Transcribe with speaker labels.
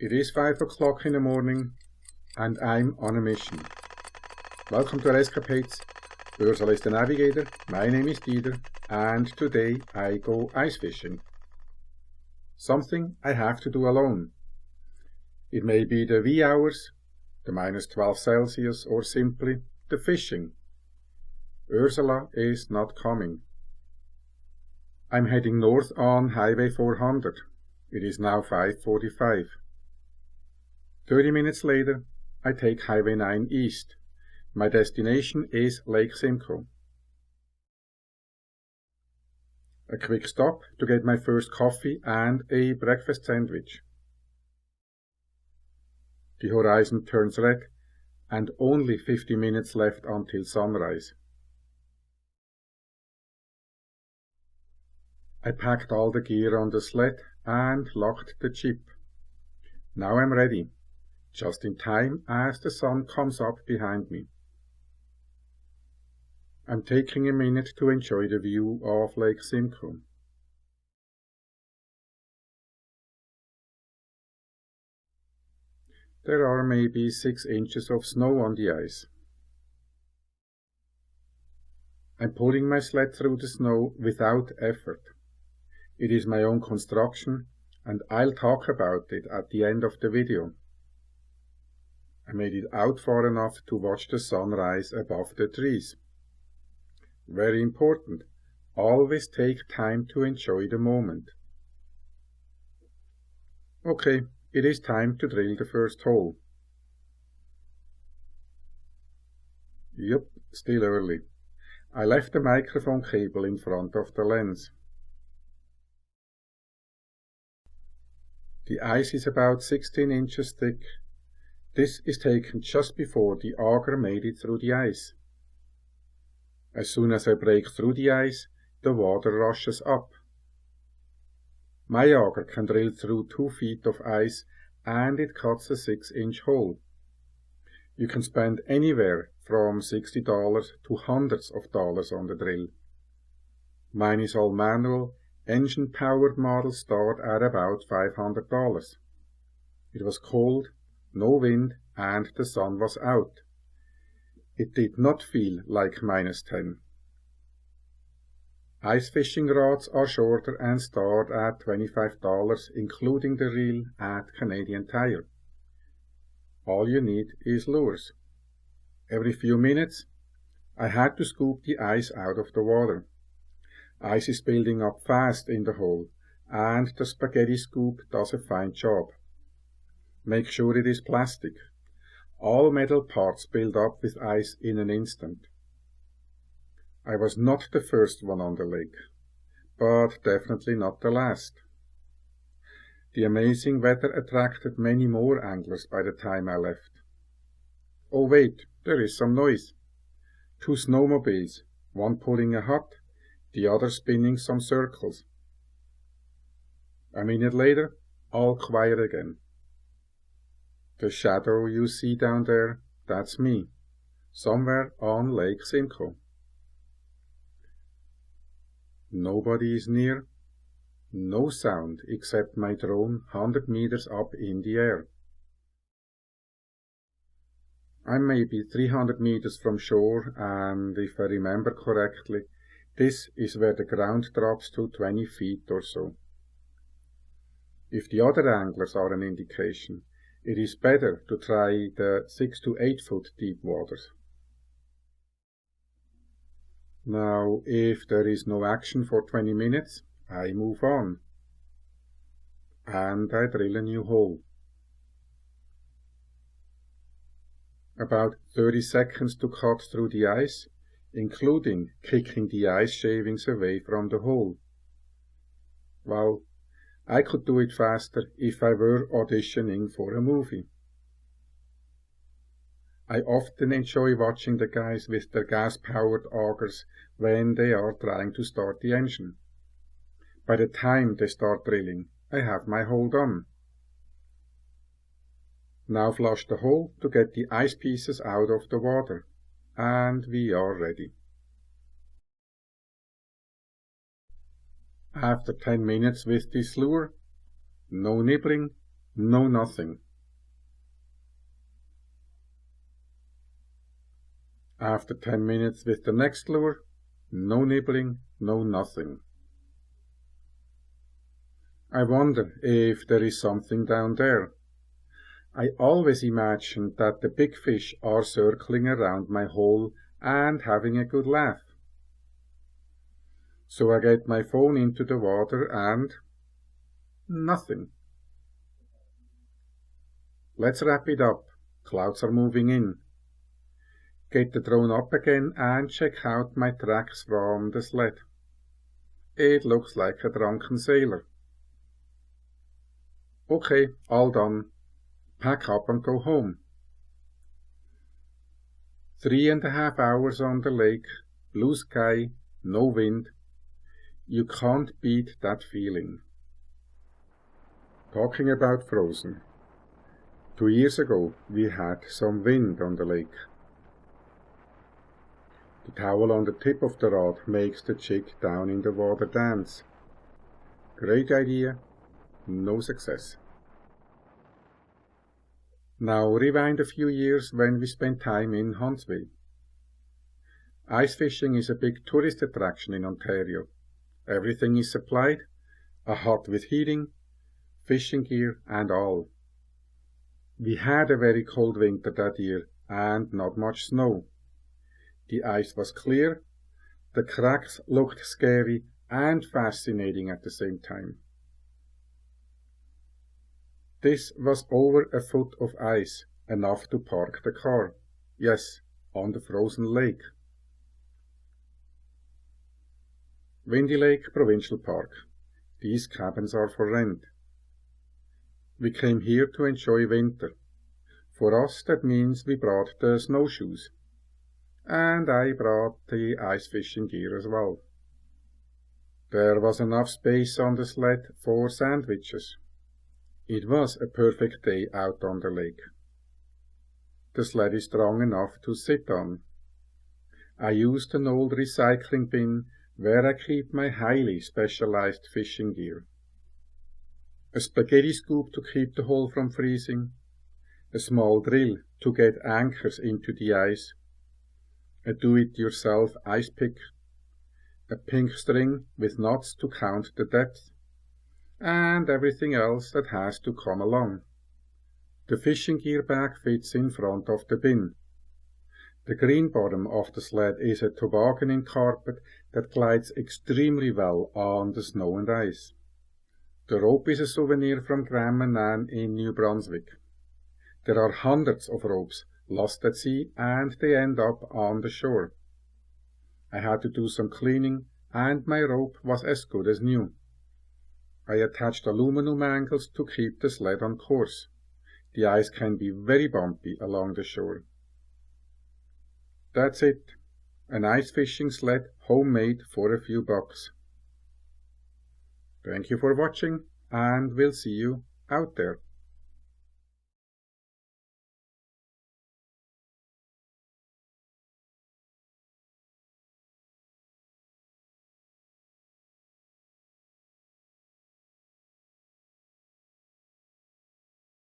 Speaker 1: It is 5 o'clock in the morning and I'm on a mission. Welcome to our escapades. Ursula is the navigator, my name is Dieter, and today I go ice fishing. Something I have to do alone. It may be the wee hours, the -12 Celsius, or simply the fishing. Ursula is not coming. I'm heading north on Highway 400. It is now 5:45. 30 minutes later, I take Highway 9 east. My destination is Lake Simcoe. A quick stop to get my first coffee and a breakfast sandwich. The horizon turns red and only 50 minutes left until sunrise. I packed all the gear on the sled and locked the Jeep. Now I'm ready, just in time as the sun comes up behind me. I'm taking a minute to enjoy the view of Lake Simcoe. There are maybe 6 inches of snow on the ice. I'm pulling my sled through the snow without effort. It is my own construction, and I'll talk about it at the end of the video. I made it out far enough to watch the sunrise above the trees. Very important, always take time to enjoy the moment. Okay, it is time to drill the first hole. Yup, still early. I left the microphone cable in front of the lens. The ice is about 16 inches thick. This is taken just before the auger made it through the ice. As soon as I break through the ice, the water rushes up. My auger can drill through 2 feet of ice and it cuts a 6-inch hole. You can spend anywhere from $60 to hundreds of dollars on the drill. Mine is all manual. Engine-powered models start at about $500. It was cold, no wind, and the sun was out. It did not feel like -10. Ice fishing rods are shorter and start at $25, including the reel at Canadian Tire. All you need is lures. Every few minutes, I had to scoop the ice out of the water. Ice is building up fast in the hole, and the spaghetti scoop does a fine job. Make sure it is plastic. All metal parts build up with ice in an instant. I was not the first one on the lake, but definitely not the last. The amazing weather attracted many more anglers by the time I left. Oh wait, there is some noise. 2 snowmobiles, one pulling a hut, the other spinning some circles. A minute later, all quiet again. The shadow you see down there, that's me, somewhere on Lake Simcoe. Nobody is near, no sound except my drone 100 meters up in the air. I'm maybe 300 meters from shore, and if I remember correctly, this is where the ground drops to 20 feet or so. If the other anglers are an indication, it is better to try the 6 to 8 foot deep waters. Now, if there is no action for 20 minutes, I move on. And I drill a new hole. About 30 seconds to cut through the ice, including kicking the ice shavings away from the hole. Well, I could do it faster if I were auditioning for a movie. I often enjoy watching the guys with their gas-powered augers when they are trying to start the engine. By the time they start drilling, I have my hole done. Now flush the hole to get the ice pieces out of the water, and we are ready. After 10 minutes with this lure, no nibbling, no nothing. After 10 minutes with the next lure, no nibbling, no nothing. I wonder if there is something down there. I always imagine that the big fish are circling around my hole and having a good laugh. So I get my phone into the water and nothing. Let's wrap it up. Clouds are moving in. Get the drone up again and check out my tracks from the sled. It looks like a drunken sailor. Okay, all done. Pack up and go home. 3.5 hours on the lake, blue sky, no wind. You can't beat that feeling. Talking about frozen. 2 years ago we had some wind on the lake. The towel on the tip of the rod makes the jig down in the water dance. Great idea, no success. Now rewind a few years when we spent time in Huntsville. Ice fishing is a big tourist attraction in Ontario. Everything is supplied, a hut with heating, fishing gear and all. We had a very cold winter that year and not much snow. The ice was clear, the cracks looked scary and fascinating at the same time. This was over a foot of ice, enough to park the car. Yes, on the frozen lake. Windy Lake Provincial Park. These cabins are for rent. We came here to enjoy winter. For us that means we brought the snowshoes. And I brought the ice fishing gear as well. There was enough space on the sled for sandwiches. It was a perfect day out on the lake. The sled is strong enough to sit on. I used an old recycling bin where I keep my highly specialized fishing gear. A spaghetti scoop to keep the hole from freezing, a small drill to get anchors into the ice, a do-it-yourself ice pick, a pink string with knots to count the depth, and everything else that has to come along. The fishing gear bag fits in front of the bin. The green bottom of the sled is a toboggan in carpet that glides extremely well on the snow and ice. The rope is a souvenir from Grandma Nan in New Brunswick. There are hundreds of ropes lost at sea and they end up on the shore. I had to do some cleaning and my rope was as good as new. I attached aluminum angles to keep the sled on course. The ice can be very bumpy along the shore. That's it. An ice fishing sled homemade for a few bucks. Thank you for watching and we'll see you out there.